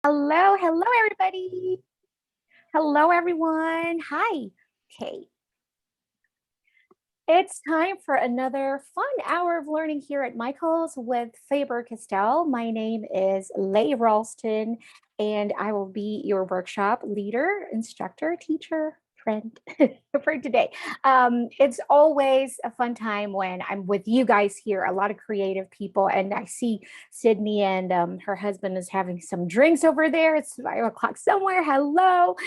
Hello, hello, everybody. Hello, everyone. Hi. Okay. It's time for another fun hour of learning here at Michael's with Faber-Castell. My name is Leigh Ralston, and I will be your workshop leader, instructor, teacher, friend for today. It's always a fun time when I'm with you guys here, a lot of creative people, and I see Sydney and her husband is having some drinks over there. It's 5 o'clock somewhere. Hello.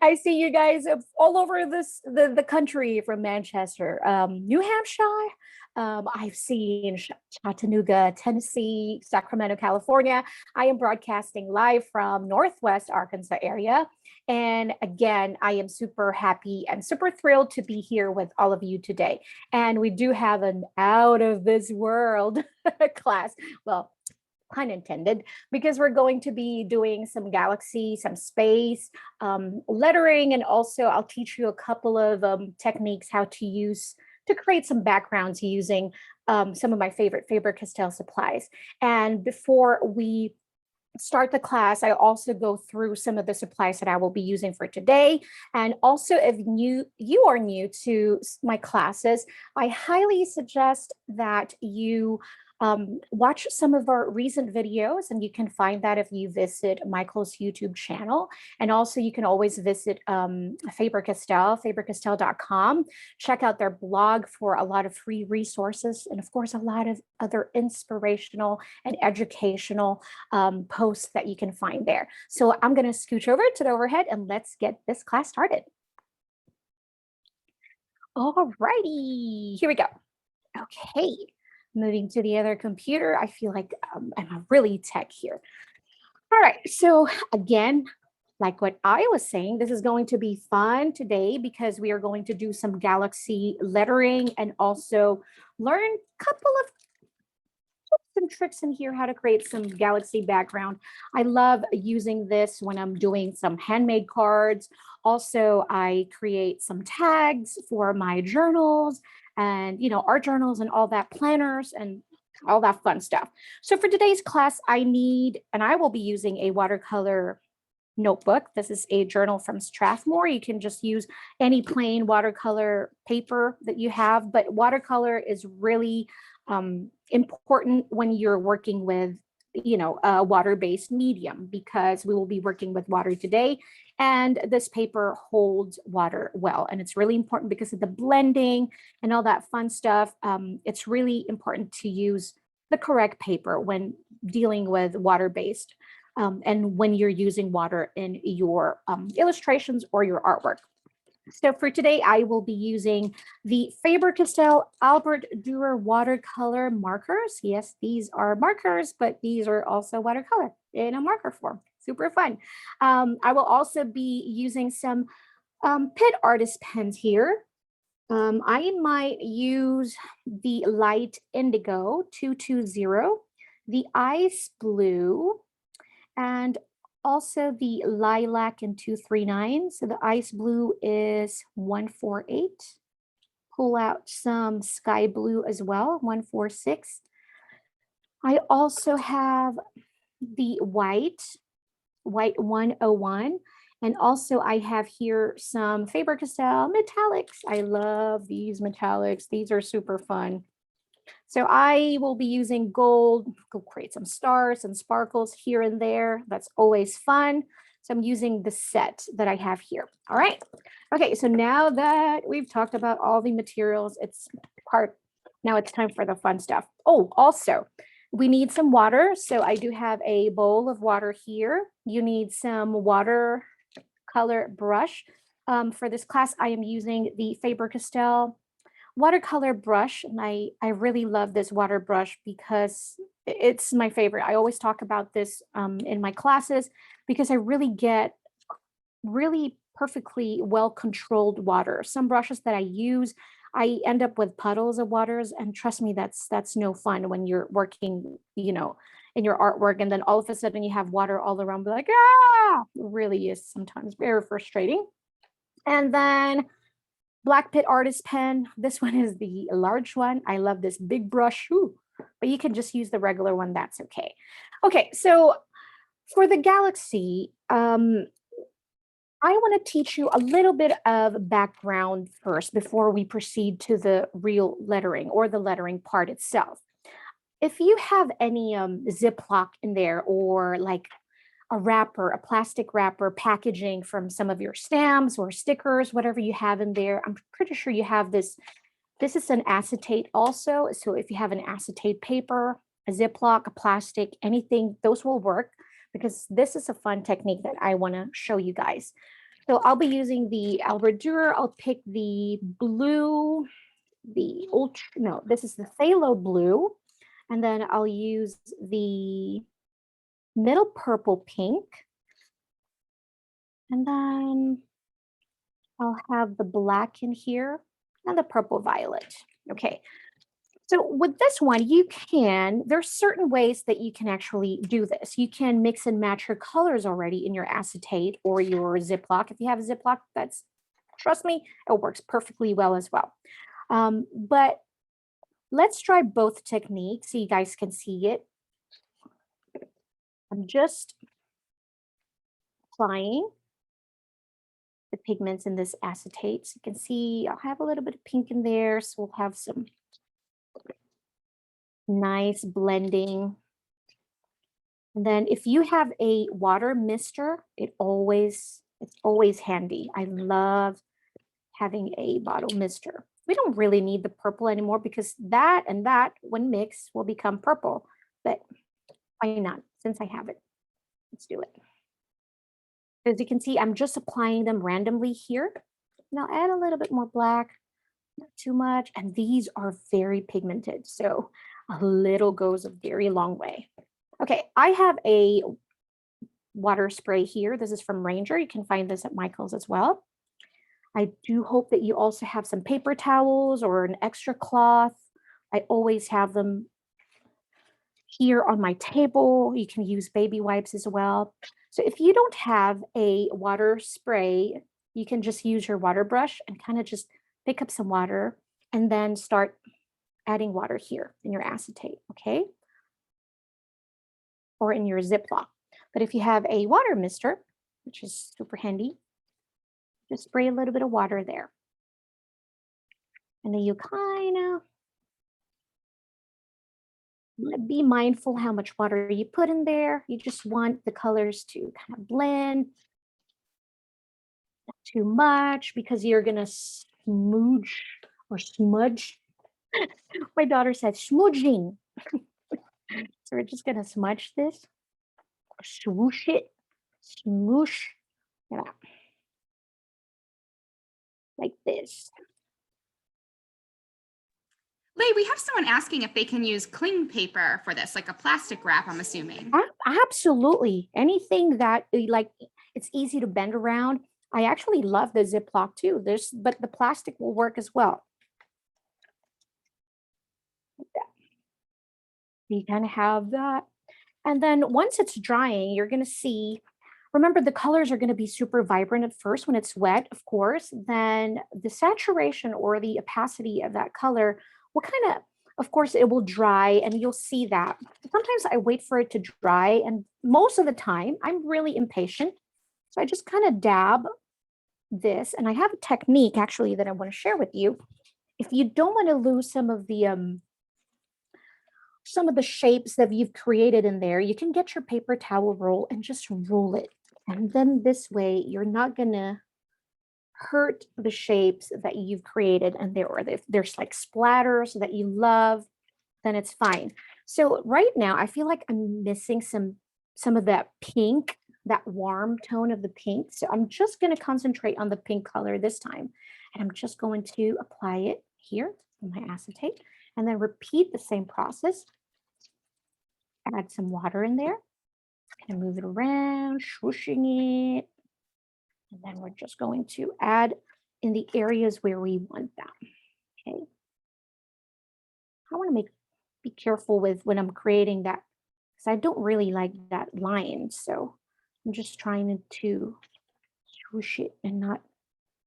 I see you guys all over the country from Manchester, New Hampshire. I've seen Chattanooga, Tennessee, Sacramento, California. I am broadcasting live from Northwest Arkansas area. And again, I am super happy and super thrilled to be here with all of you today. And we do have an out of this world class. Well, pun intended, because we're going to be doing some galaxy, some space, lettering, and also I'll teach you a couple of techniques how to create some backgrounds using some of my favorite Faber-Castell supplies. And before we start the class, I also go through some of the supplies that I will be using for today. And also, if you are new to my classes, I highly suggest that you watch some of our recent videos, and you can find that if you visit Michael's YouTube channel. And also you can always visit Faber-Castell, fabercastell.com. Check out their blog for a lot of free resources, and of course, a lot of other inspirational and educational posts that you can find there. So I'm going to scooch over to the overhead and let's get this class started. All righty, here we go. Okay. Moving to the other computer, I feel like I'm a really tech here. All right, so again, like what I was saying, this is going to be fun today because we are going to do some galaxy lettering and also learn a couple of tips and tricks in here how to create some galaxy background. I love using this when I'm doing some handmade cards. Also, I create some tags for my journals and art journals and all that, planners and all that fun stuff. So for today's class, I will be using a watercolor notebook. This is a journal from Strathmore. You can just use any plain watercolor paper that you have, but watercolor is really important when you're working with a water-based medium, because we will be working with water today, and this paper holds water well, and it's really important because of the blending and all that fun stuff. It's really important to use the correct paper when dealing with water-based and when you're using water in your illustrations or your artwork. So for today, I will be using the Faber-Castell Albert Dürer watercolor markers. Yes, these are markers, but these are also watercolor in a marker form. Super fun. I will also be using some PITT artist pens here. I might use the light indigo 220, the ice blue, and also the lilac in 239. So the ice blue is 148. Pull out some sky blue as well, 146. I also have the white 101. And also I have here some Faber-Castell metallics. I love these metallics. These are super fun. So I will be using gold, go create some stars and sparkles here and there. That's always fun. So I'm using the set that I have here. All right. Okay, so now that we've talked about all the materials, now it's time for the fun stuff. Oh, also, we need some water. So I do have a bowl of water here. You need some watercolor brush. For this class, I am using the Faber-Castell watercolor brush, and I really love this water brush because it's my favorite. I always talk about this in my classes because I really get really perfectly well controlled water. Some brushes that I use, I end up with puddles of waters, and trust me, that's no fun when you're working, in your artwork, and then all of a sudden you have water all around, like, it really is sometimes very frustrating. And then Black PITT artist pen. This one is the large one. I love this big brush, but you can just use the regular one. That's okay. Okay, so For the galaxy, I want to teach you a little bit of background first before we proceed to the real lettering or the lettering part itself. If you have any Ziploc in there or like a wrapper, a plastic wrapper packaging from some of your stamps or stickers, whatever you have in there, I'm pretty sure you have this. This is an acetate also. So if you have an acetate paper, a Ziploc, a plastic, anything, those will work because this is a fun technique that I want to show you guys. So I'll be using the Albert Dürer. I'll pick the blue, this is the phthalo blue. And then I'll use the middle purple pink. And then I'll have the black in here and the purple violet. Okay. So with this one, there's certain ways that you can actually do this. You can mix and match your colors already in your acetate or your Ziploc. If you have a Ziploc, trust me, it works perfectly well as well. But let's try both techniques so you guys can see it. I'm just applying the pigments in this acetate. So you can see I'll have a little bit of pink in there. So we'll have some nice blending. And then if you have a water mister, it's always handy. I love having a bottle mister. We don't really need the purple anymore because that and that when mixed will become purple, but why not? Since I have it, let's do it. As you can see, I'm just applying them randomly here. Now add a little bit more black, not too much. And these are very pigmented. So a little goes a very long way. Okay, I have a water spray here. This is from Ranger. You can find this at Michael's as well. I do hope that you also have some paper towels or an extra cloth. I always have them here on my table. You can use baby wipes as well. So if you don't have a water spray, you can just use your water brush and kind of just pick up some water and then start adding water here in your acetate, okay? Or in your Ziploc. But if you have a water mister, which is super handy, just spray a little bit of water there. And then you kind of be mindful how much water you put in there. You just want the colors to kind of blend. Not too much because you're going to smooge or smudge. My daughter said smudging. So we're just going to smudge this, or swoosh it, smoosh, like this. Leigh, we have someone asking if they can use cling paper for this, like a plastic wrap, I'm assuming. Absolutely. Anything that like it's easy to bend around. I actually love the Ziploc too. But the plastic will work as well. Like that. You kind of have that. And then once it's drying, you're going to see, remember the colors are going to be super vibrant at first when it's wet, of course. Then the saturation or the opacity of that color will kind of course, it will dry and you'll see that. Sometimes I wait for it to dry and most of the time I'm really impatient. So I just kind of dab this and I have a technique actually that I want to share with you. If you don't want to lose some of the shapes that you've created in there, you can get your paper towel roll and just roll it. And then this way, you're not going to hurt the shapes that you've created in there. Or if there's like splatters that you love, then it's fine. So right now, I feel like I'm missing some of that pink, that warm tone of the pink. So I'm just going to concentrate on the pink color this time. And I'm just going to apply it here on my acetate. And then repeat the same process. Add some water in there. Kind of move it around, swooshing it. And then we're just going to add in the areas where we want that. Okay. I want to be careful with when I'm creating that because I don't really like that line. So I'm just trying to swoosh it and not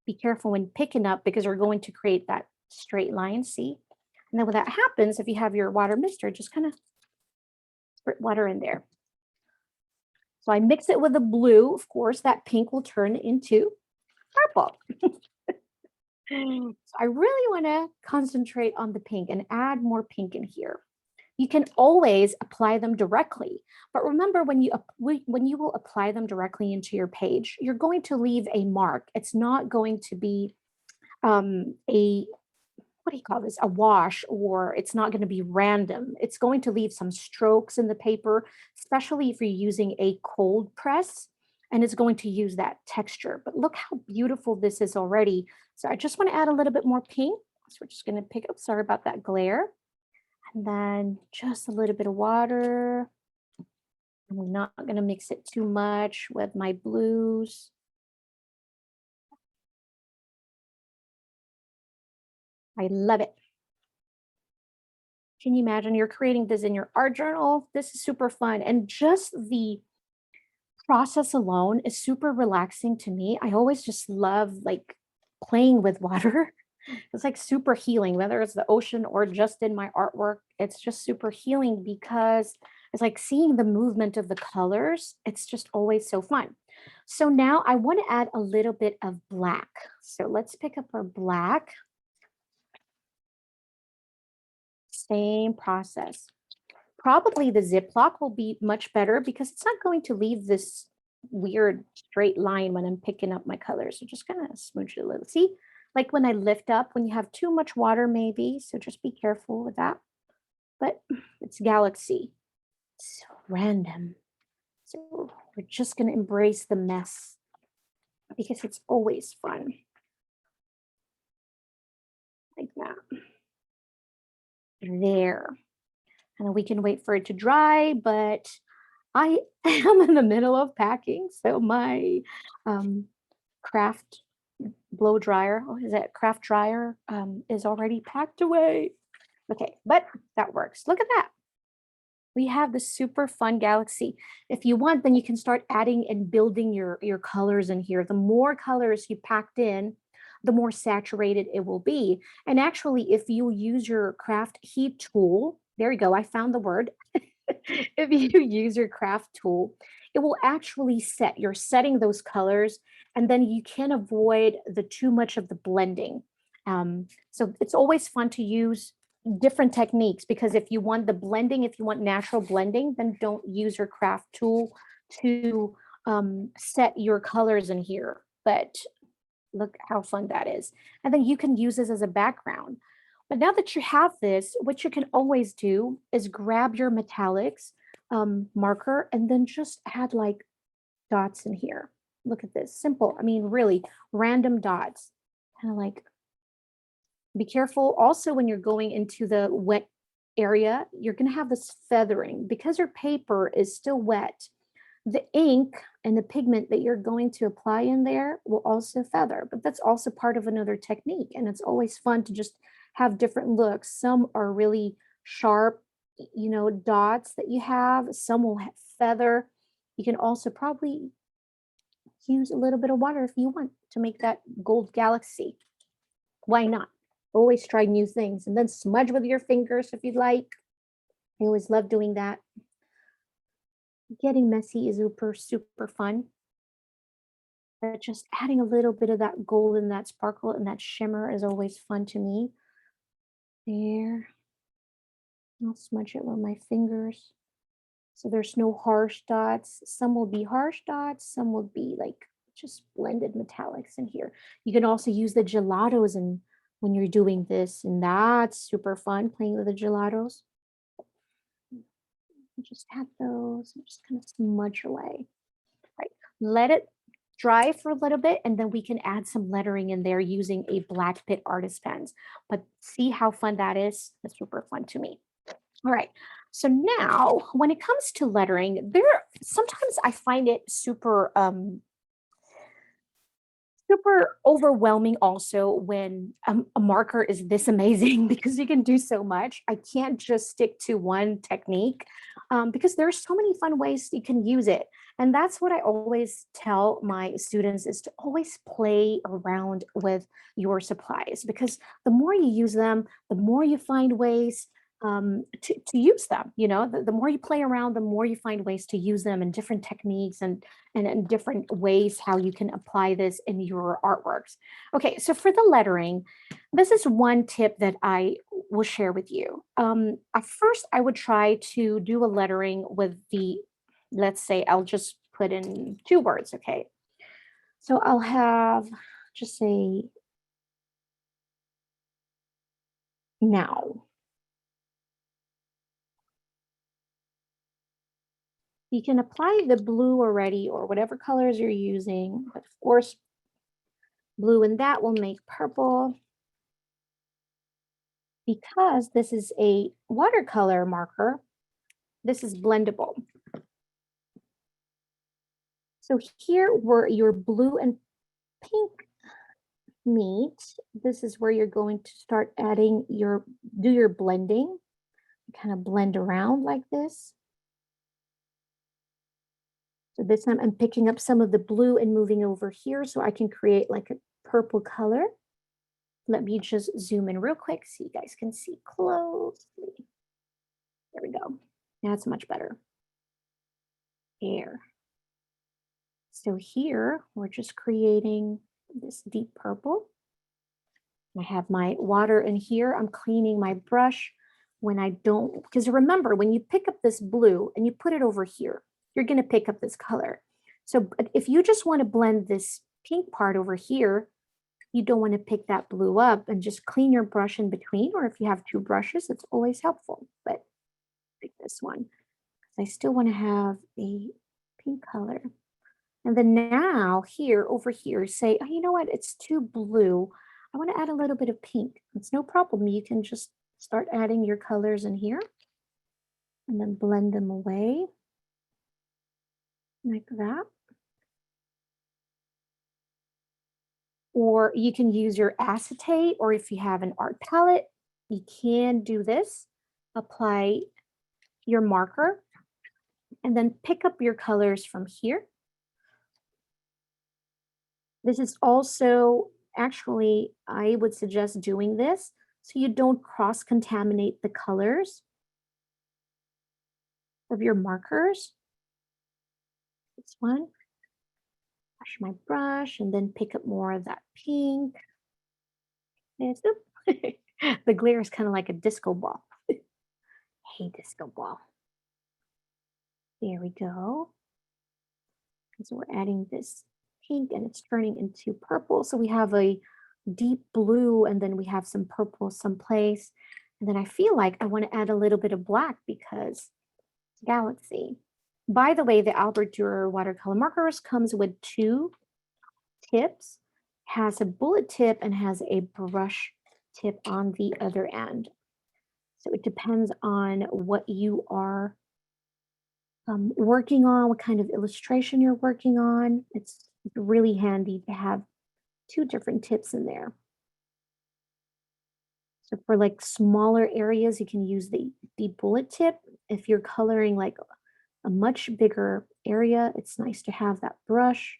be careful when picking up because we're going to create that straight line. See? And then when that happens, if you have your water mister, just kind of spurt water in there. So I mix it with the blue. Of course, that pink will turn into purple. So I really want to concentrate on the pink and add more pink in here. You can always apply them directly, but remember when you will apply them directly into your page, you're going to leave a mark. It's not going to be a, what do you call this, a wash, or it's not going to be random. It's going to leave some strokes in the paper, especially if you're using a cold press, and it's going to use that texture. But look how beautiful this is already. So I just want to add a little bit more pink. So we're just going to pick up, sorry about that glare. And then just a little bit of water. I'm not going to mix it too much with my blues. I love it. Can you imagine you're creating this in your art journal? This is super fun. And just the process alone is super relaxing to me. I always just love like playing with water. It's like super healing, whether it's the ocean or just in my artwork. It's just super healing because it's like seeing the movement of the colors. It's just always so fun. So now I want to add a little bit of black. So let's pick up our black. Same process. Probably the Ziploc will be much better because it's not going to leave this weird straight line when I'm picking up my colors. So just kind of smooch it a little. See, like when I lift up, when you have too much water maybe, so just be careful with that. But it's Galaxy. So random. So we're just going to embrace the mess because it's always fun. Like that. There. And we can wait for it to dry, but I am in the middle of packing. So my craft blow dryer, oh, is that craft dryer, is already packed away. Okay, but that works. Look at that. We have the super fun Galaxy. If you want, then you can start adding and building your colors in here. The more colors you packed in, the more saturated it will be. And actually, if you use your craft heat tool, there you go, I found the word. If you use your craft tool, it will actually set, you're setting those colors, and then you can avoid the too much of the blending. So it's always fun to use different techniques, because if you want the blending, if you want natural blending, then don't use your craft tool to set your colors in here. But look how fun that is. And then you can use this as a background. But now that you have this, what you can always do is grab your metallics marker and then just add like dots in here. Look at this, simple. I mean, really random dots. Kind of like, be careful also when you're going into the wet area, you're going to have this feathering because your paper is still wet. The ink and the pigment that you're going to apply in there will also feather, but that's also part of another technique. And it's always fun to just have different looks. Some are really sharp, you know, dots that you have. Some will have feather. You can also probably use a little bit of water if you want to make that gold galaxy. Why not? Always try new things, and then smudge with your fingers if you'd like. I always love doing that. Getting messy is super fun. But just adding a little bit of that gold and that sparkle and that shimmer is always fun to me. There. I'll smudge it with my fingers. So there's no harsh dots. Some will be harsh dots. Some will be like just blended metallics in here. You can also use the gelatos and when you're doing this, and that's super fun playing with the gelatos. Just add those and just kind of smudge away. Right. Let it dry for a little bit, and then we can add some lettering in there using a black PITT artist pens. But see how fun that is? That's super fun to me. All right. So now when it comes to lettering, sometimes I find it super overwhelming also when a marker is this amazing because you can do so much. I can't just stick to one technique because there's so many fun ways you can use it. And that's what I always tell my students is to always play around with your supplies, because the more you use them, the more you find ways to use them. You know, the more you play around, the more you find ways to use them and different techniques and different ways how you can apply this in your artworks. Okay, so for the lettering, this is one tip that I will share with you. At first, I would try to do a lettering with the, let's say, I'll just put in 2 words. Okay, so I'll have just say now. You can apply the blue already or whatever colors you're using, but of course, blue and that will make purple. Because this is a watercolor marker, this is blendable. So here where your blue and pink meet, this is where you're going to start adding do your blending, kind of blend around like this. So this time I'm picking up some of the blue and moving over here so I can create like a purple color. Let me just zoom in real quick so you guys can see closely. There we go. That's much better. There. So here we're just creating this deep purple. I have my water in here. I'm cleaning my brush when I don't, because remember, when you pick up this blue and you put it over here, you're going to pick up this color. So if you just want to blend this pink part over here, you don't want to pick that blue up, and just clean your brush in between, or if you have 2 brushes, it's always helpful. But pick this one, because I still want to have a pink color. And then now here, over here, say, oh, you know what, it's too blue. I want to add a little bit of pink. It's no problem. You can just start adding your colors in here and then blend them away like that. Or you can use your acetate, or if you have an art palette, you can do this. Apply your marker and then pick up your colors from here. This is also, actually, I would suggest doing this so you don't cross-contaminate the colors of your markers. This one. Wash my brush and then pick up more of that pink. Yes, the glare is kind of like a disco ball. Hey, disco ball. There we go. And so we're adding this pink and it's turning into purple. So we have a deep blue and then we have some purple someplace. And then I feel like I want to add a little bit of black because galaxy. By the way, the Albert Dürer watercolor markers comes with 2 tips, has a bullet tip and has a brush tip on the other end. So it depends on what you are working on, what kind of illustration you're working on. It's really handy to have 2 different tips in there. So for like smaller areas, you can use the bullet tip. If you're coloring like a much bigger area, it's nice to have that brush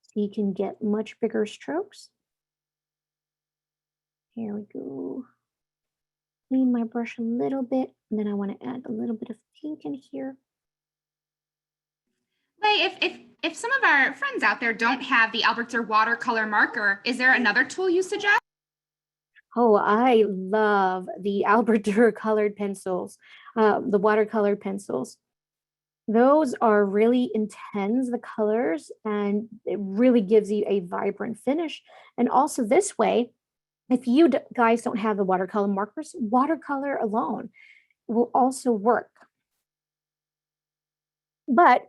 so you can get much bigger strokes. Here we go. Clean my brush a little bit, and then I want to add a little bit of pink in here. Lay, if some of our friends out there don't have the Albert Dürer watercolor marker, is there another tool you suggest? Oh, I love the Albert Dürer colored pencils, the watercolor pencils. Those are really intense, the colors, and it really gives you a vibrant finish. And also this way, if you guys don't have the watercolor markers, watercolor alone will also work. But,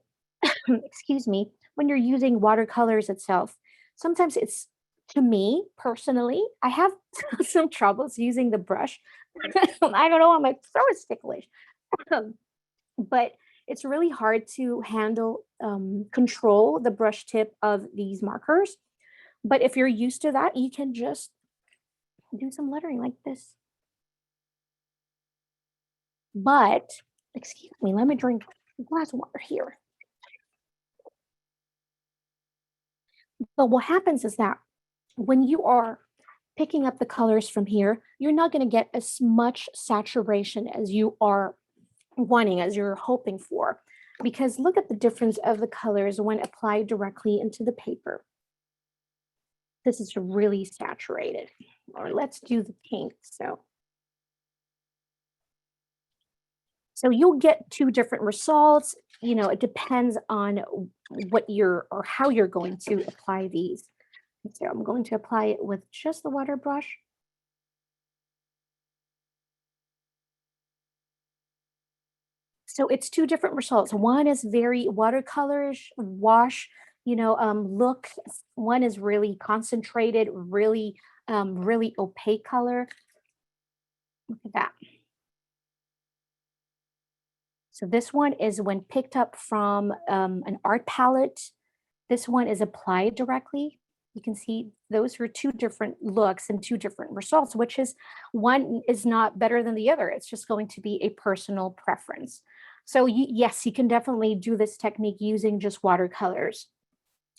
excuse me, when you're using watercolors itself, sometimes it's, to me personally, I have some troubles using the brush. I don't know, my throat is ticklish. But it's really hard to handle, control the brush tip of these markers. But if you're used to that, you can just do some lettering like this. But, excuse me, let me drink a glass of water here. But what happens is that when you are picking up the colors from here, you're not going to get as much saturation as you are wanting, as you're hoping for, because look at the difference of the colors when applied directly into the paper. This is really saturated. Or let's do the pink. So you'll get two different results. You know, it depends on what you're or how you're going to apply these. So I'm going to apply it with just the water brush. So it's two different results. One is very watercolorish, wash, look. One is really concentrated, really, really opaque color. Look at that. So this one is when picked up from an art palette. This one is applied directly. You can see those are two different looks and two different results, which is one is not better than the other. It's just going to be a personal preference. So yes, you can definitely do this technique using just watercolors.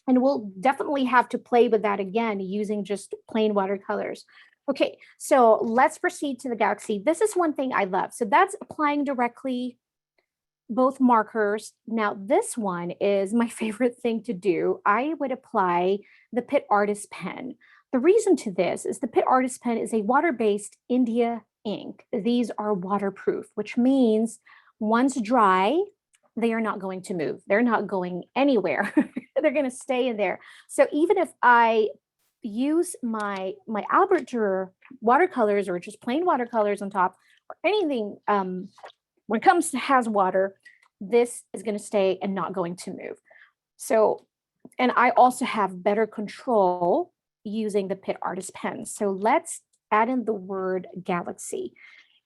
And we'll definitely have to play with that again using just plain watercolors. Okay, so let's proceed to the galaxy. This is one thing I love. So that's applying directly both markers. Now this one is my favorite thing to do. I would apply the PITT Artist Pen. The reason to this is the PITT Artist Pen is a water-based India ink. These are waterproof, which means once dry, they are not going to move. They're not going anywhere. They're going to stay in there. So even if I use my Albert Dürer watercolors or just plain watercolors on top or anything, when it comes to has water, this is going to stay and not going to move. So, and I also have better control using the PITT Artist Pen. So let's add in the word galaxy.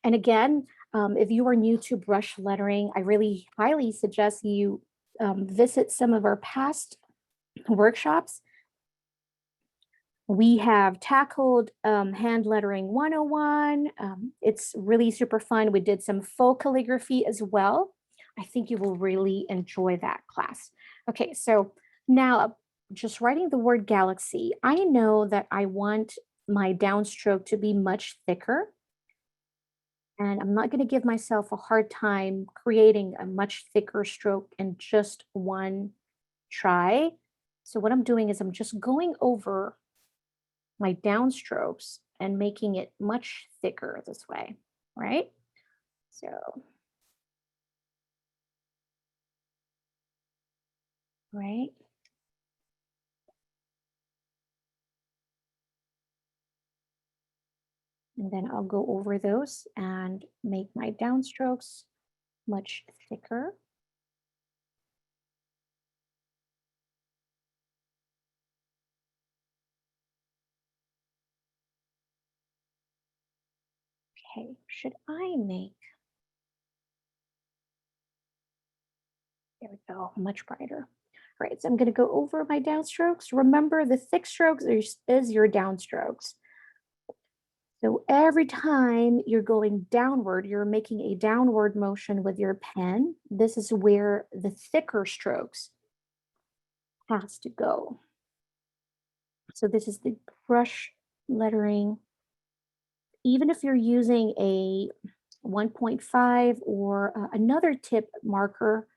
And again, if you are new to brush lettering, I really highly suggest you visit some of our past workshops. We have tackled hand lettering 101. It's really super fun. We did some faux calligraphy as well. I think you will really enjoy that class. Okay, so now just writing the word galaxy, I know that I want my downstroke to be much thicker. And I'm not going to give myself a hard time creating a much thicker stroke in just one try. So what I'm doing is I'm just going over my downstrokes and making it much thicker this way, right? So, right. And then I'll go over those and make my downstrokes much thicker. Okay, should I make, there we go, much brighter. All right, so I'm going to go over my downstrokes. Remember, the thick strokes is your downstrokes. So every time you're going downward, you're making a downward motion with your pen. This is where the thicker strokes has to go. So this is the brush lettering. Even if you're using a 1.5 or another tip marker,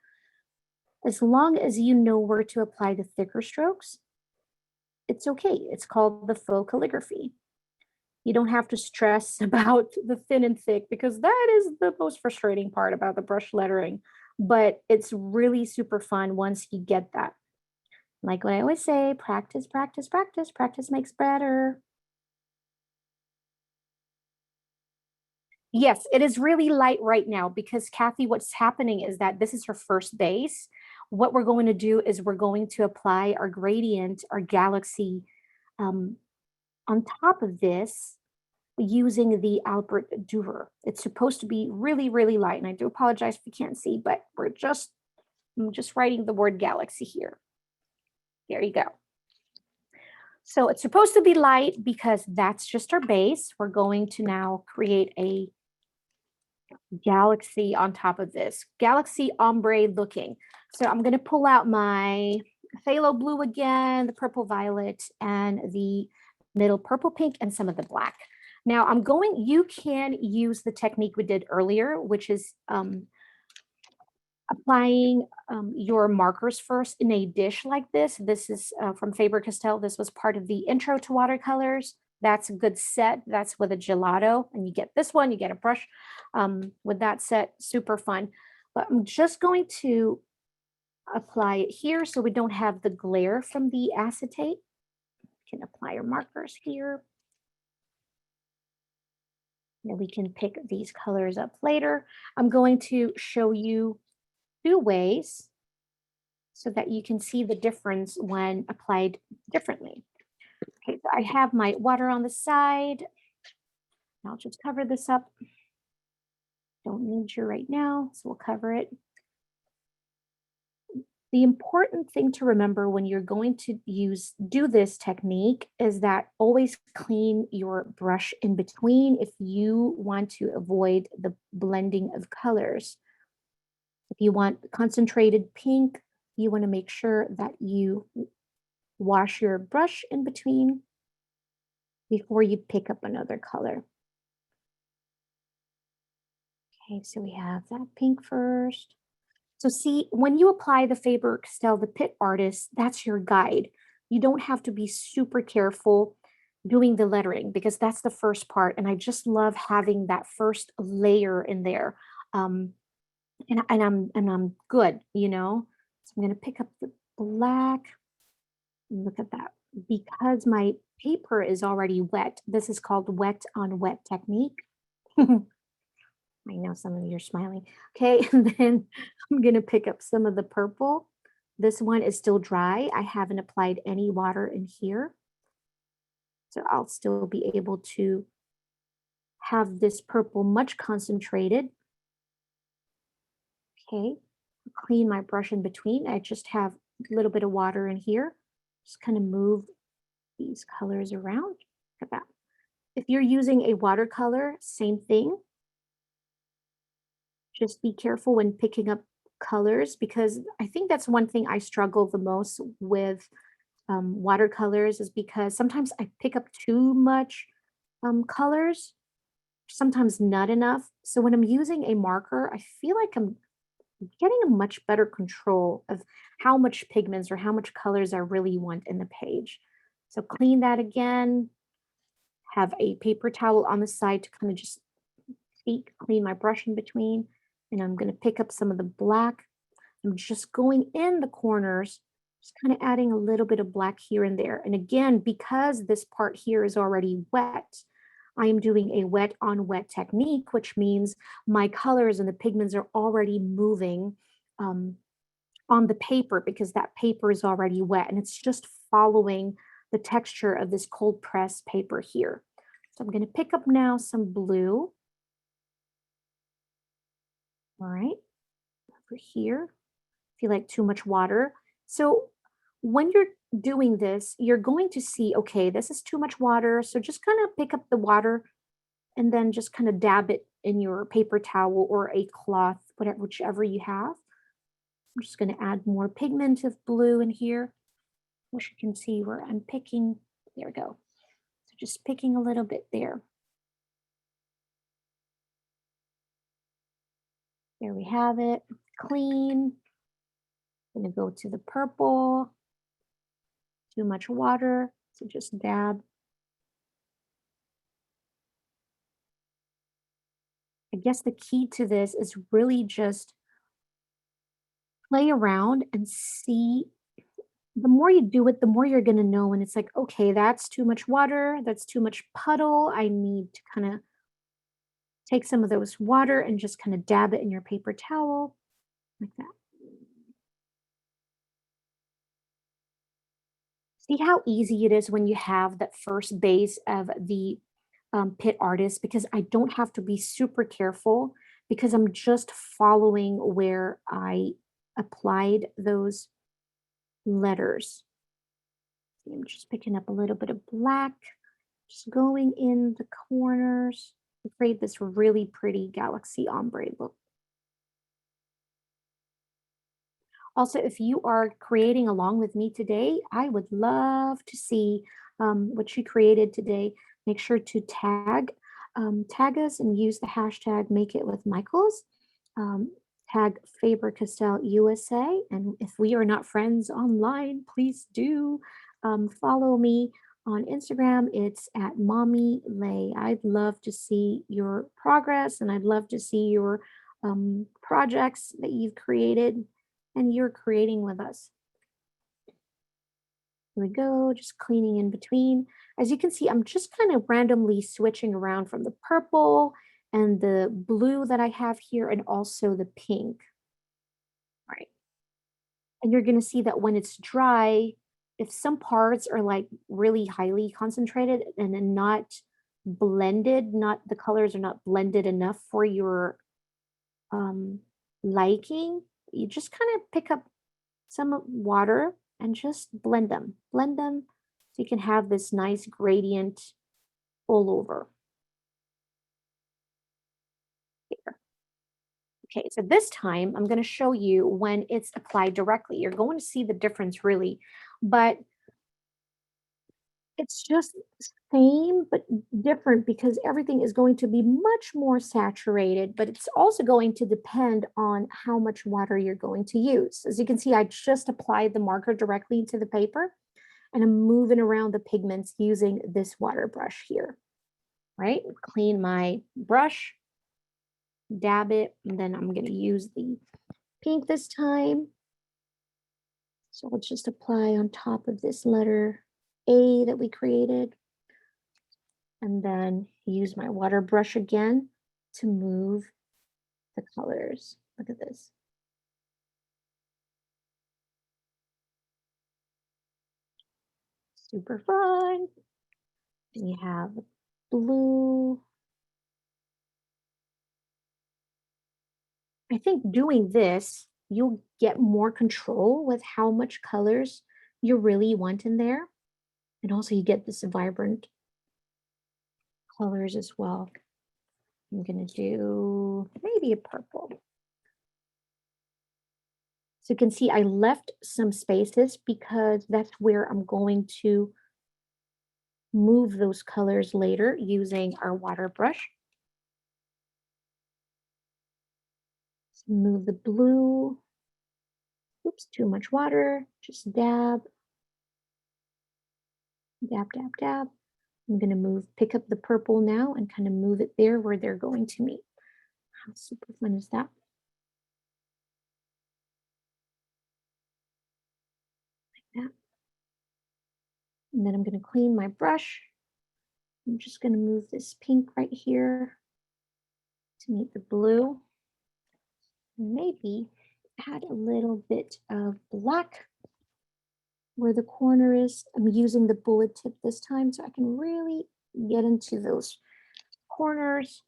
as long as you know where to apply the thicker strokes, it's okay. It's called the faux calligraphy. You don't have to stress about the thin and thick because that is the most frustrating part about the brush lettering. But it's really super fun once you get that. Like what I always say, practice, practice, practice. Practice makes better. Yes, it is really light right now because Kathy, what's happening is that this is her first base. What we're going to do is we're going to apply our gradient, our galaxy on top of this using the Albert Dürer. It's supposed to be really, really light. And I do apologize if you can't see, but I'm just writing the word galaxy here. There you go. So it's supposed to be light because that's just our base. We're going to now create a galaxy on top of this. Galaxy ombre looking. So I'm going to pull out my phthalo blue again, the purple violet, and the middle purple pink, and some of the black. Now you can use the technique we did earlier, which is applying your markers first in a dish like this. This is from Faber-Castell. This was part of the intro to watercolors. That's a good set. That's with a gelato. And you get this one, you get a brush with that set, super fun. But I'm just going to apply it here so we don't have the glare from the acetate. We can apply our markers here. And we can pick these colors up later. I'm going to show you 2 ways so that you can see the difference when applied differently. Okay, so I have my water on the side. I'll just cover this up. Don't need you right now, so we'll cover it. The important thing to remember when you're going to do this technique is that always clean your brush in between if you want to avoid the blending of colors. If you want concentrated pink, you want to make sure that you wash your brush in between before you pick up another color. Okay, so we have that pink first. So see, when you apply the Faber-Castell, the PITT Artist, that's your guide. You don't have to be super careful doing the lettering because that's the first part. And I just love having that first layer in there. And I'm good, you know. So I'm going to pick up the black. Look at that. Because my paper is already wet, this is called wet on wet technique. I know some of you are smiling. Okay, and then I'm going to pick up some of the purple. This one is still dry. I haven't applied any water in here. So I'll still be able to have this purple much concentrated. Okay, clean my brush in between. I just have a little bit of water in here. Just kind of move these colors around. Look at that. If you're using a watercolor, same thing. Just be careful when picking up colors because I think that's one thing I struggle the most with watercolors is because sometimes I pick up too much colors, sometimes not enough. So when I'm using a marker, I feel like I'm getting a much better control of how much pigments or how much colors I really want in the page. So clean that again. Have a paper towel on the side to kind of just clean my brush in between. And I'm going to pick up some of the black. I'm just going in the corners, just kind of adding a little bit of black here and there. And again, because this part here is already wet, I am doing a wet on wet technique, which means my colors and the pigments are already moving on the paper because that paper is already wet and it's just following the texture of this cold press paper here. So I'm going to pick up now some blue. All right, over here, feel like too much water. So when you're doing this, you're going to see, okay, this is too much water. So just kind of pick up the water and then just kind of dab it in your paper towel or a cloth, whichever you have. I'm just going to add more pigment of blue in here, which you can see where I'm picking. There we go. So just picking a little bit there. There we have it, clean. I'm gonna go to the purple. Too much water, so just dab. I guess the key to this is really just play around and see. The more you do it, the more you're gonna know when it's like, okay, that's too much water, that's too much puddle. I need to kind of take some of those water and just kind of dab it in your paper towel like that. See how easy it is when you have that first base of the PITT Artist because I don't have to be super careful because I'm just following where I applied those letters. See, I'm just picking up a little bit of black, just going in the corners to create this really pretty galaxy ombre look. Also, if you are creating along with me today, I would love to see what you created today, make sure to tag us and use the hashtag Make It With Michaels. Tag Faber-Castell USA. And if we are not friends online, please do follow me on Instagram. It's at Mommy Lay. I'd love to see your progress and I'd love to see your projects that you've created and you're creating with us. Here we go, just cleaning in between. As you can see, I'm just kind of randomly switching around from the purple and the blue that I have here and also the pink. All right. And you're going to see that when it's dry, if some parts are like really highly concentrated and then not blended, not the colors are not blended enough for your liking, you just kind of pick up some water and just blend them so you can have this nice gradient all over. Here. Okay, so this time I'm going to show you when it's applied directly. You're going to see the difference really, but it's just same but different because everything is going to be much more saturated, but it's also going to depend on how much water you're going to use. As you can see, I just applied the marker directly to the paper and I'm moving around the pigments using this water brush here, right? Clean my brush, dab it, and then I'm going to use the pink this time. So I'll just apply on top of this letter A that we created. And then use my water brush again to move the colors. Look at this. Super fun. And you have blue. I think doing this, you'll get more control with how much colors you really want in there. And also you get this vibrant colors as well. I'm going to do maybe a purple. So you can see I left some spaces because that's where I'm going to move those colors later using our water brush. So move the blue. Oops, too much water. Just dab. Dab, dab, dab. I'm going to pick up the purple now and kind of move it there where they're going to meet. How super fun is that? Like that. And then I'm going to clean my brush. I'm just going to move this pink right here to meet the blue. Maybe add a little bit of black where the corner is. I'm using the bullet tip this time so I can really get into those corners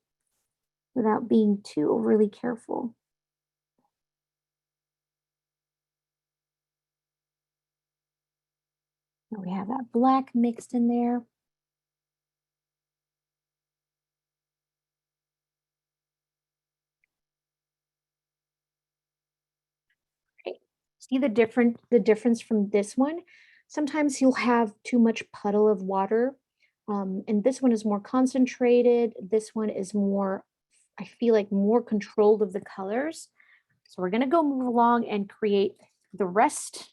without being too overly careful. Now we have that black mixed in there. Okay. See the difference from this one? Sometimes you'll have too much puddle of water. And this one is more concentrated. This one is more, I feel like more controlled of the colors. So we're going to go move along and create the rest.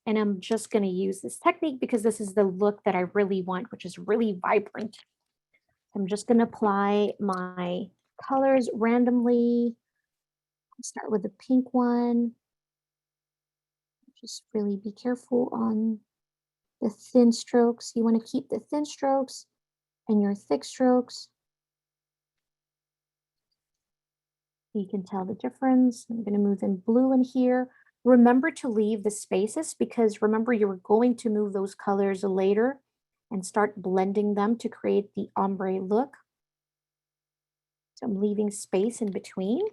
And I'm just going to use this technique because this is the look that I really want, which is really vibrant. I'm just going to apply my colors randomly. Start with the pink one. Just really be careful on the thin strokes. You want to keep the thin strokes and your thick strokes. You can tell the difference. I'm going to move in blue in here. Remember to leave the spaces because remember you were going to move those colors later and start blending them to create the ombre look. So I'm leaving space in between.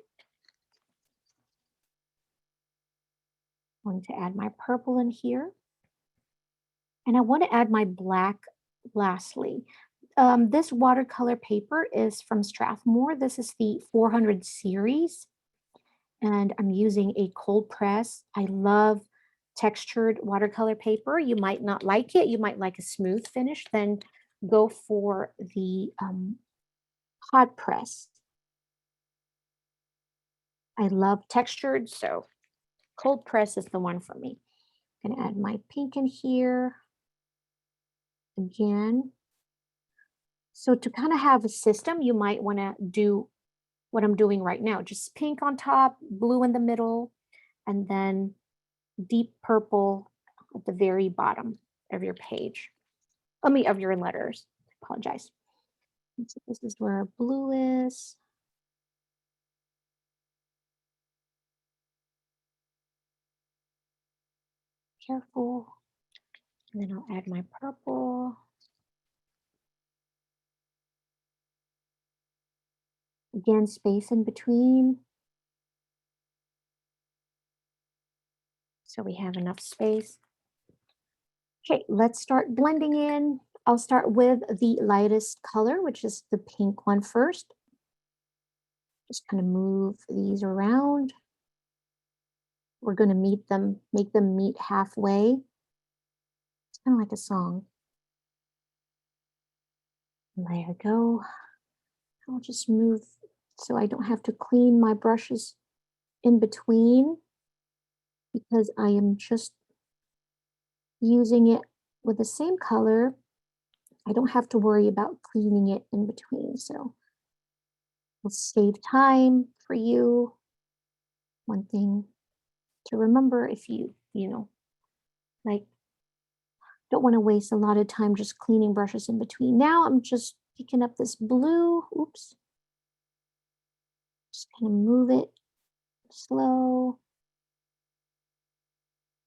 I'm going to add my purple in here. And I want to add my black lastly. This watercolor paper is from Strathmore. This is the 400 series. And I'm using a cold press. I love textured watercolor paper. You might not like it. You might like a smooth finish. Then go for the hot press. I love textured, so cold press is the one for me. I'm going to add my pink in here again. So to kind of have a system, you might want to do what I'm doing right now. Just pink on top, blue in the middle, and then deep purple at the very bottom of your page. Of your letters. I apologize. So this is where our blue is. Careful. And then I'll add my purple. Again, space in between. So we have enough space. Okay, let's start blending in. I'll start with the lightest color, which is the pink one first. Just kind of move these around. We're going to make them meet halfway. It's kind of like a song. And there we go. I'll just move so I don't have to clean my brushes in between because I am just using it with the same color. I don't have to worry about cleaning it in between. So it'll save time for you. One thing to remember if you like don't want to waste a lot of time just cleaning brushes in between. Now I'm just picking up this blue. Oops. Just kind of move it slow.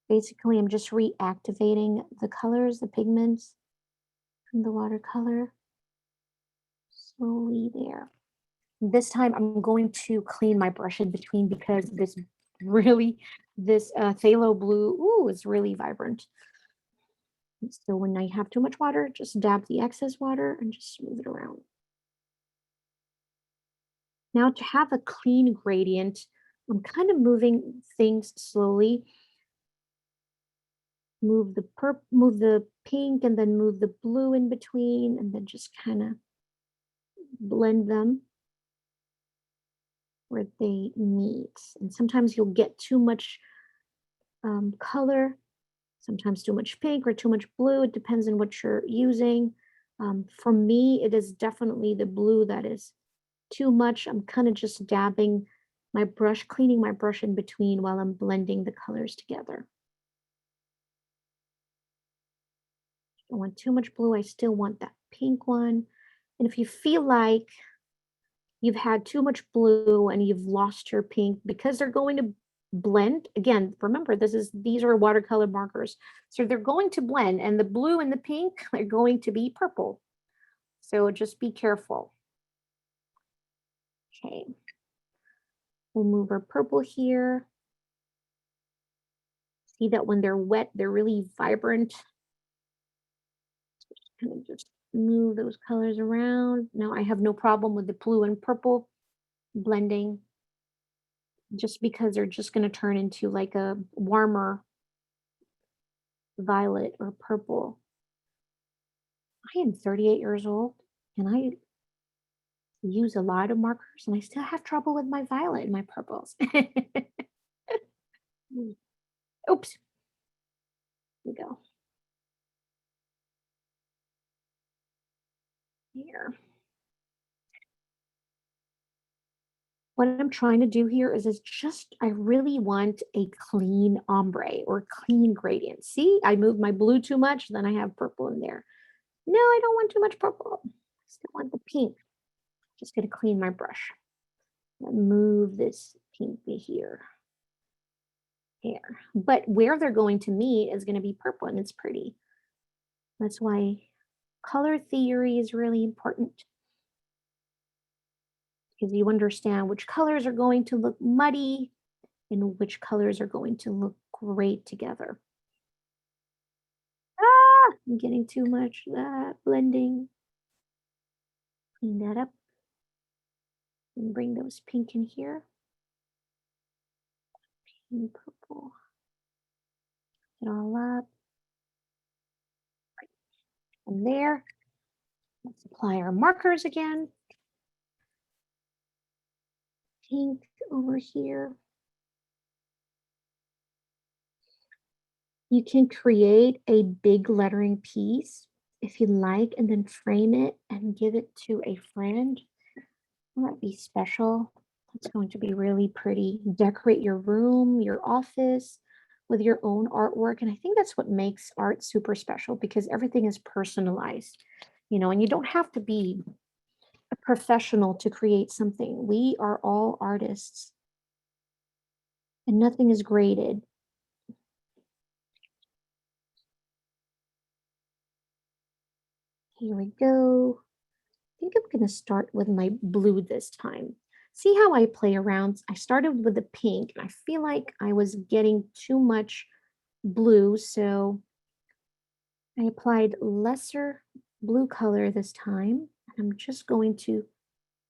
Basically, I'm just reactivating the colors, the pigments from the watercolor. Slowly there. This time I'm going to clean my brush in between because this phthalo blue, is really vibrant. So when I have too much water, just dab the excess water and just smooth it around. Now to have a clean gradient, I'm kind of moving things slowly. Move the pink and then move the blue in between and then just kind of blend them where they meet. And sometimes you'll get too much color, sometimes too much pink or too much blue. It depends on what you're using. For me, it is definitely the blue that is too much. I'm kind of just dabbing my brush, cleaning my brush in between while I'm blending the colors together. I don't want too much blue. I still want that pink one. And if you feel like you've had too much blue and you've lost your pink because they're going to blend, again, remember these are watercolor markers. So they're going to blend and the blue and the pink are going to be purple. So just be careful. Okay. We'll move our purple here. See that when they're wet, they're really vibrant. Kind of just move those colors around. Now I have no problem with the blue and purple blending just because they're just going to turn into like a warmer violet or purple. I am 38 years old and I use a lot of markers and I still have trouble with my violet and my purples. Oops. Here we go. Here. What I'm trying to do here is I really want a clean ombre or clean gradient. See, I moved my blue too much, then I have purple in there. No, I don't want too much purple. I still want the pink. Just gonna clean my brush. Move this pink here. Here. But where they're going to meet is gonna be purple and it's pretty. That's why color theory is really important. Because you understand which colors are going to look muddy and which colors are going to look great together. Ah, I'm getting too much blending. Clean that up. And bring those pink in here. Pink, purple. it all up. From there, let's apply our markers again. Pink over here. You can create a big lettering piece if you like, and then frame it and give it to a friend. That'd be special. It's going to be really pretty. Decorate your room, your office with your own artwork. And I think that's what makes art super special, because everything is personalized, and you don't have to be a professional to create something. We are all artists and nothing is graded. Here we go. I think I'm going to start with my blue this time. See how I play around? I started with the pink and I feel like I was getting too much blue, so I applied lesser blue color this time. I'm just going to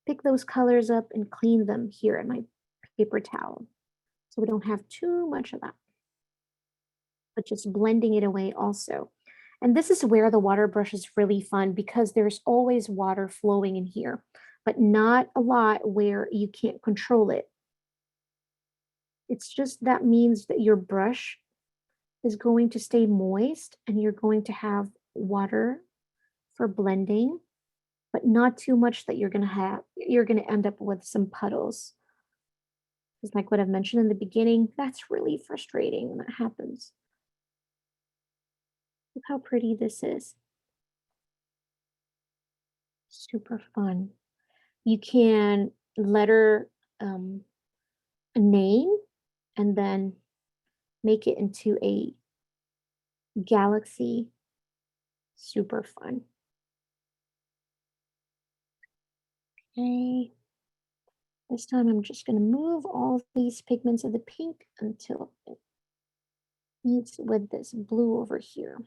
pick those colors up and clean them here in my paper towel, so we don't have too much of that, but just blending it away also. And this is where the water brush is really fun, because there's always water flowing in here, but not a lot where you can't control it. It's just that means that your brush is going to stay moist and you're going to have water for blending, but not too much that you're going to end up with some puddles. It's like what I've mentioned in the beginning. That's really frustrating when that happens. Look how pretty this is. Super fun. You can letter a name and then make it into a galaxy. Super fun. Okay. This time I'm just going to move all of these pigments of the pink until it meets with this blue over here.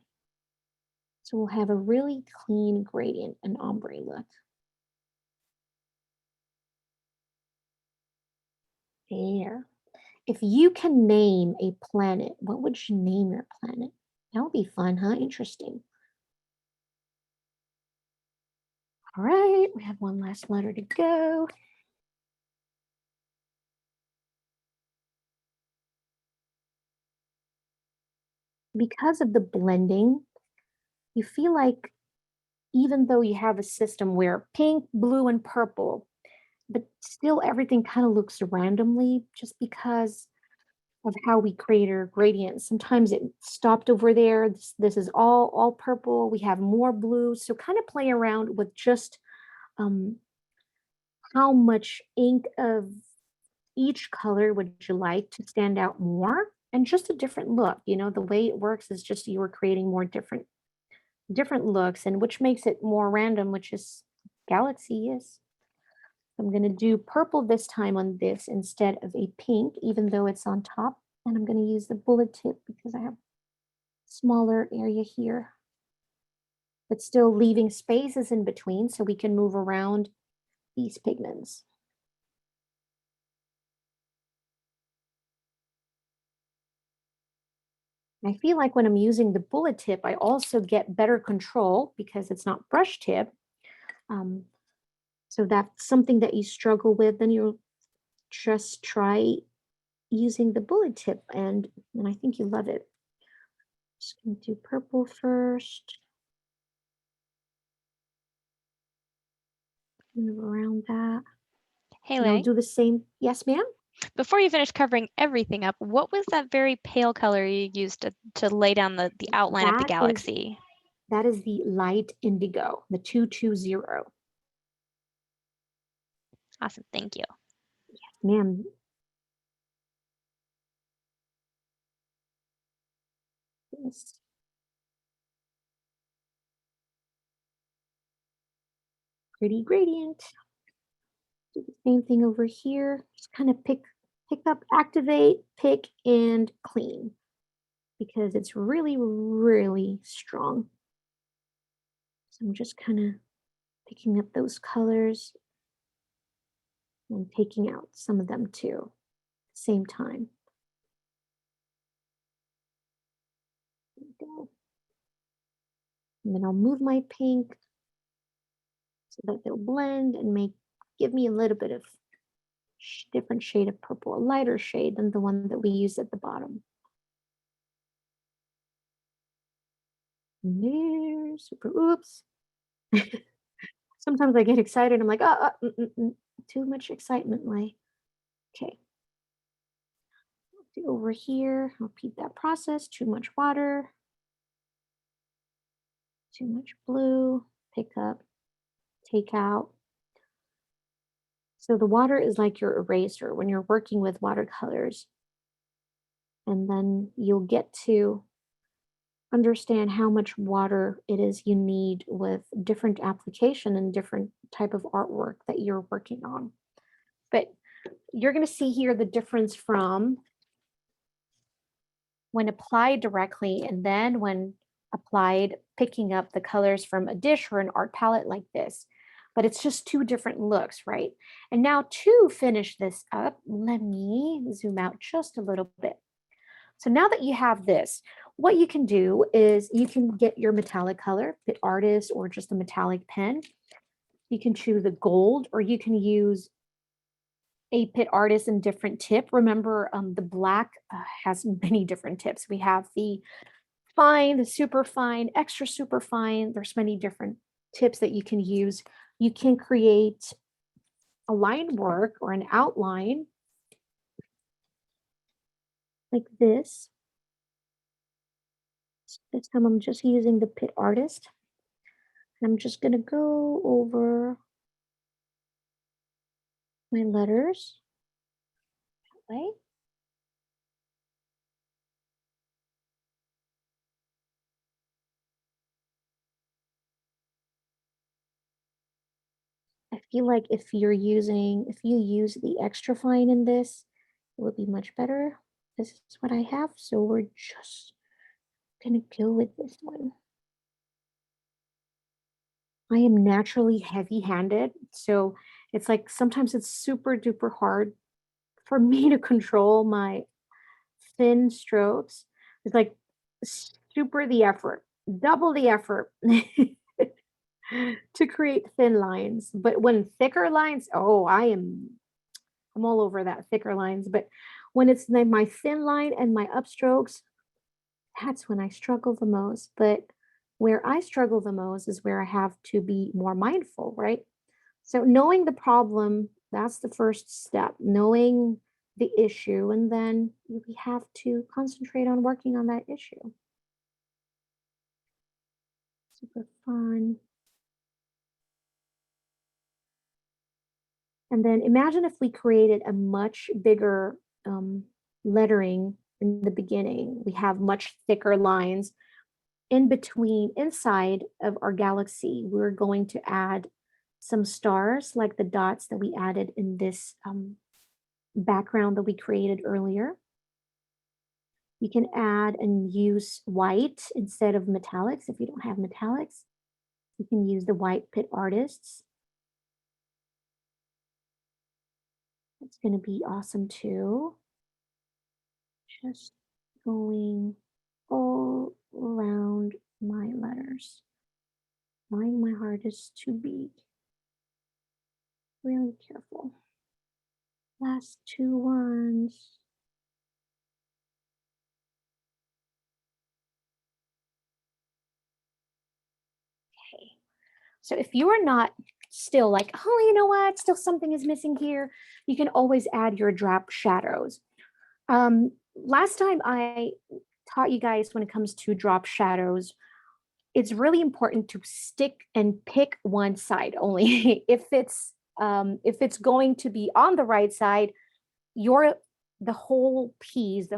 So we'll have a really clean gradient and ombre look. There. If you can name a planet, what would you name your planet? That would be fun, huh? Interesting. All right, we have one last letter to go. Because of the blending, you feel like even though you have a system where pink, blue, and purple, but still everything kind of looks randomly just because of how we create our gradients. Sometimes it stopped over there. This is all purple. We have more blue. So kind of play around with just how much ink of each color would you like to stand out more, and just a different look. The way it works is just you are creating more different looks, and which makes it more random, which is galaxy is. I'm going to do purple this time on this instead of a pink, even though it's on top. And I'm going to use the bullet tip because I have smaller area here, but still leaving spaces in between so we can move around these pigments. I feel like when I'm using the bullet tip, I also get better control because it's not brush tip. So that's something that you struggle with, then you'll just try using the bullet tip, and I think you love it. Just gonna do purple first. Move around that. Hey, And I'll Lay, do the same. Yes, ma'am? before you finish covering everything up, what was that very pale color you used to lay down the outline of the galaxy? That is the light indigo, the 220. Awesome, thank you. Yes, ma'am. Yes. Pretty gradient. Do the same thing over here. Just kind of pick up, activate, pick, and clean, because it's really, really strong. So I'm just kind of picking up those colors and taking out some of them too at the same time. And then I'll move my pink so that they'll blend and give me a little bit of different shade of purple, a lighter shade than the one that we used at the bottom. And there, super, oops. Sometimes I get excited. I'm like, too much excitement. Okay. Over here, repeat that process. Too much water. Too much blue. Pick up, take out. So the water is like your eraser when you're working with watercolors. And then you'll get to understand how much water it is you need with different application and different type of artwork that you're working on. But you're going to see here the difference from when applied directly and then when applied picking up the colors from a dish or an art palette like this. But it's just two different looks, right? And now to finish this up, let me zoom out just a little bit. So now that you have this, what you can do is you can get your metallic color, PITT Artist, or just a metallic pen. You can choose a gold, or you can use a PITT Artist in different tip. Remember, the black has many different tips. We have the fine, the super fine, extra super fine. There's many different tips that you can use. You can create a line work or an outline like this. This time I'm just using the PITT Artist. And I'm just going to go over my letters that way. I feel like if you use the extra fine in this, it would be much better. This is what I have, so we're just gonna go with this one. I am naturally heavy-handed, so it's like sometimes it's super duper hard for me to control my thin strokes. It's like super the effort, double the effort to create thin lines. But when thicker lines, oh, I'm all over that thicker lines. But when it's my thin line and my upstrokes, that's when I struggle the most. But where I struggle the most is where I have to be more mindful, right? So knowing the problem, that's the first step, knowing the issue, and then we have to concentrate on working on that issue. Super fun. And then imagine if we created a much bigger lettering in the beginning. We have much thicker lines. In between, inside of our galaxy, we're going to add some stars like the dots that we added in this background that we created earlier. You can add and use white instead of metallics. If you don't have metallics, you can use the white PITT Artists. It's going to be awesome too. Just going all around my letters. Trying my hardest to be really careful. Last two ones. Okay. So if you are not still like, oh, you know what, still something is missing here, you can always add your drop shadows. Last time I taught you guys when it comes to drop shadows, it's really important to stick and pick one side only. If it's going to be on the right side, the whole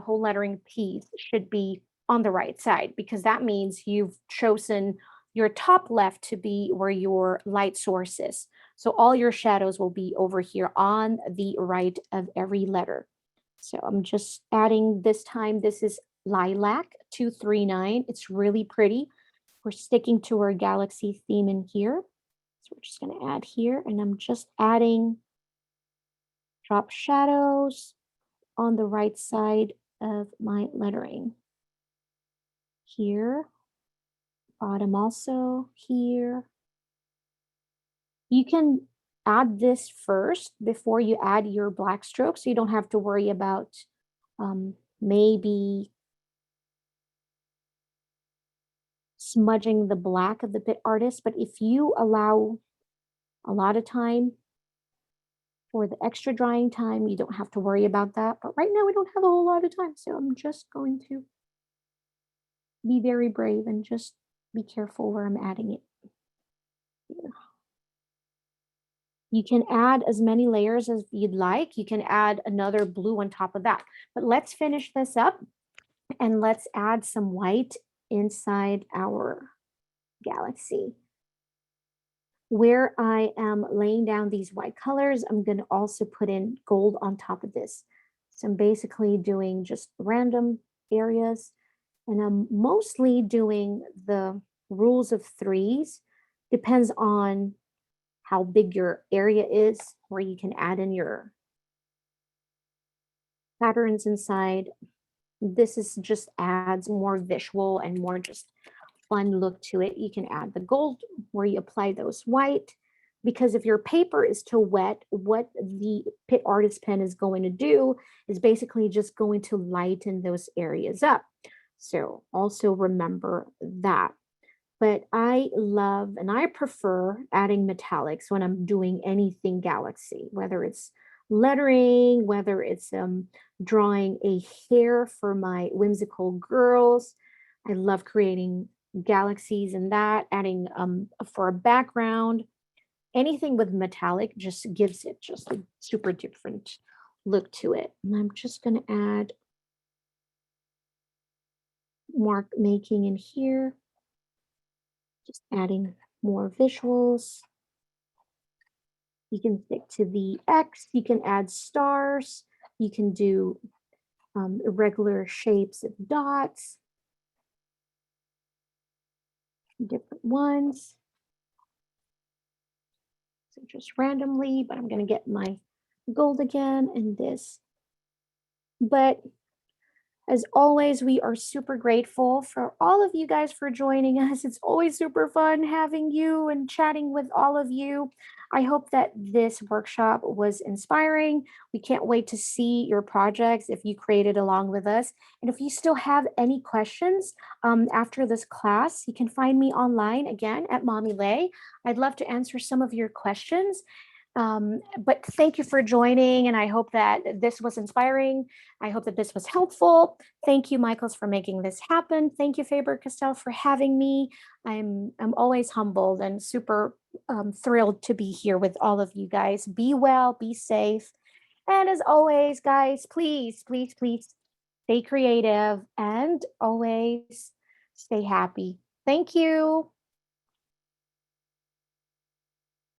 lettering piece should be on the right side, because that means you've chosen your top left to be where your light source is. So all your shadows will be over here on the right of every letter. So I'm just adding this time. This is Lilac 239. It's really pretty. We're sticking to our galaxy theme in here. So we're just going to add here, and I'm just adding drop shadows on the right side of my lettering. Here, Bottom also here. You can add this first before you add your black stroke, so you don't have to worry about maybe smudging the black of the PITT artist. But if you allow a lot of time for the extra drying time, you don't have to worry about that. But right now we don't have a whole lot of time, so I'm just going to be very brave and just be careful where I'm adding it. Here. You can add as many layers as you'd like. You can add another blue on top of that. But let's finish this up and let's add some white inside our galaxy. Where I am laying down these white colors, I'm going to also put in gold on top of this. So I'm basically doing just random areas, and I'm mostly doing the rules of threes. Depends on how big your area is, where you can add in your patterns inside. This is just adds more visual and more just fun look to it. You can add the gold where you apply those white, because if your paper is too wet, what the PITT Artist Pen is going to do is basically just going to lighten those areas up. So also remember that. But I love and I prefer adding metallics when I'm doing anything galaxy, whether it's lettering, whether it's drawing a hair for my whimsical girls. I love creating galaxies and that, adding for a background. Anything with metallic just gives it just a super different look to it. And I'm just going to add mark making in here. Just adding more visuals. You can stick to the X, you can add stars, you can do irregular shapes of dots, different ones. So just randomly, but I'm going to get my gold again and this. But as always, we are super grateful for all of you guys for joining us. It's always super fun having you and chatting with all of you. I hope that this workshop was inspiring. We can't wait to see your projects if you created along with us. And if you still have any questions after this class, you can find me online again at Mommy Lay. I'd love to answer some of your questions. But thank you for joining, and I hope that this was inspiring. I hope that this was helpful. Thank you, Michaels, for making this happen. Thank you, Faber-Castell, for having me. I'm always humbled and super thrilled to be here with all of you guys. Be well, be safe. And as always, guys, please, please, please stay creative and always stay happy. Thank you.